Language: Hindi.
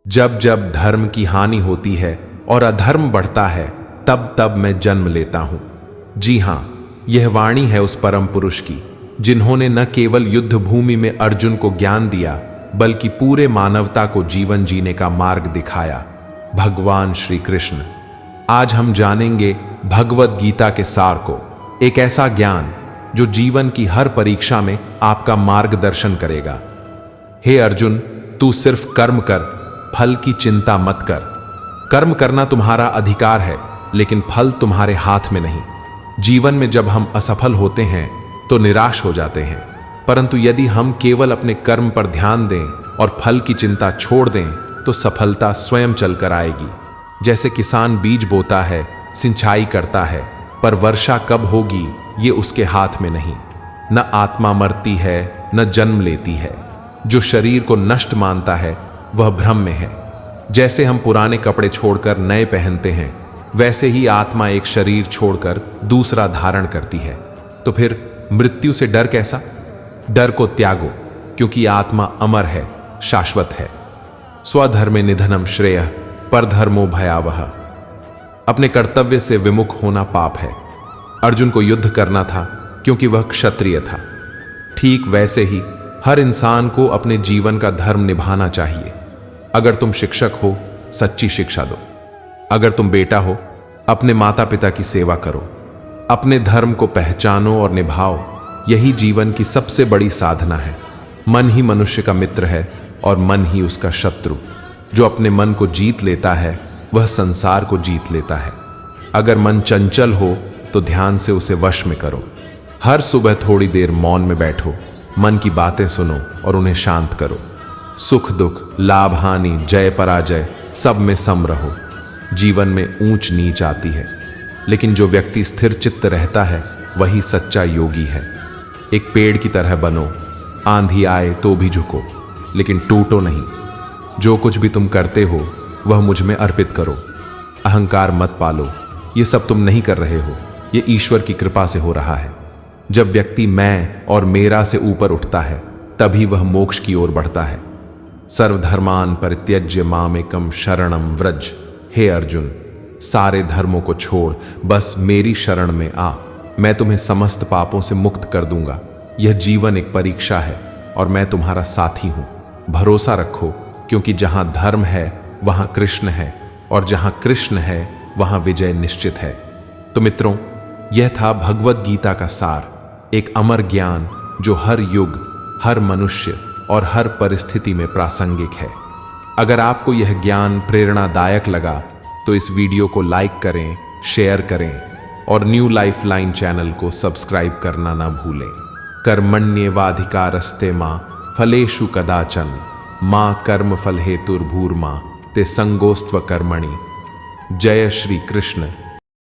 जब जब धर्म की हानि होती है और अधर्म बढ़ता है, तब तब मैं जन्म लेता हूं। जी हां, यह वाणी है उस परम पुरुष की, जिन्होंने न केवल युद्ध भूमि में अर्जुन को ज्ञान दिया, बल्कि पूरे मानवता को जीवन जीने का मार्ग दिखाया, भगवान श्री कृष्ण। आज हम जानेंगे भगवद गीता के सार को, एक ऐसा ज्ञान जो जीवन की हर परीक्षा में आपका मार्गदर्शन करेगा। हे अर्जुन, तू सिर्फ कर्म कर, फल की चिंता मत कर। कर्म करना तुम्हारा अधिकार है, लेकिन फल तुम्हारे हाथ में नहीं। जीवन में जब हम असफल होते हैं तो निराश हो जाते हैं, परंतु यदि हम केवल अपने कर्म पर ध्यान दें और फल की चिंता छोड़ दें तो सफलता स्वयं चलकर आएगी। जैसे किसान बीज बोता है, सिंचाई करता है, पर वर्षा कब होगी ये उसके हाथ में नहीं। न आत्मा मरती है, न जन्म लेती है। जो शरीर को नष्ट मानता है वह भ्रम में है। जैसे हम पुराने कपड़े छोड़कर नए पहनते हैं, वैसे ही आत्मा एक शरीर छोड़कर दूसरा धारण करती है। तो फिर मृत्यु से डर कैसा? डर को त्यागो, क्योंकि आत्मा अमर है, शाश्वत है। स्वधर्मे निधनम श्रेयः परधर्मो भयावह। अपने कर्तव्य से विमुख होना पाप है। अर्जुन को युद्ध करना था क्योंकि वह क्षत्रिय था। ठीक वैसे ही हर इंसान को अपने जीवन का धर्म निभाना चाहिए। अगर तुम शिक्षक हो, सच्ची शिक्षा दो। अगर तुम बेटा हो, अपने माता पिता की सेवा करो। अपने धर्म को पहचानो और निभाओ। यही जीवन की सबसे बड़ी साधना है। मन ही मनुष्य का मित्र है और मन ही उसका शत्रु। जो अपने मन को जीत लेता है वह संसार को जीत लेता है। अगर मन चंचल हो तो ध्यान से उसे वश में करो। हर सुबह थोड़ी देर मौन में बैठो, मन की बातें सुनो और उन्हें शांत करो। सुख दुख, लाभ हानि, जय पराजय, सब में सम रहो। जीवन में ऊंच नीच आती है, लेकिन जो व्यक्ति स्थिर चित्त रहता है वही सच्चा योगी है। एक पेड़ की तरह बनो, आंधी आए तो भी झुको, लेकिन टूटो नहीं। जो कुछ भी तुम करते हो वह मुझ में अर्पित करो। अहंकार मत पालो, ये सब तुम नहीं कर रहे हो, ये ईश्वर की कृपा से हो रहा है। जब व्यक्ति मैं और मेरा से ऊपर उठता है, तभी वह मोक्ष की ओर बढ़ता है। सर्वधर्मान परित्यज्य मामेकम शरणम व्रज। हे अर्जुन, सारे धर्मों को छोड़ बस मेरी शरण में आ। मैं तुम्हें समस्त पापों से मुक्त कर दूंगा। यह जीवन एक परीक्षा है और मैं तुम्हारा साथी हूं। भरोसा रखो, क्योंकि जहां धर्म है वहां कृष्ण है, और जहां कृष्ण है वहां विजय निश्चित है। तो मित्रों, यह था भगवद गीता का सार, एक अमर ज्ञान जो हर युग, हर मनुष्य और हर परिस्थिति में प्रासंगिक है। अगर आपको यह ज्ञान प्रेरणादायक लगा तो इस वीडियो को लाइक करें, शेयर करें और न्यू लाइफ लाइन चैनल को सब्सक्राइब करना ना भूलें। कर्मण्येवाधिकारस्ते मां फलेषु कदाचन मां कर्म फल हेतुर्भूर्मा ते संगोस्त्व कर्मणि। जय श्री कृष्ण।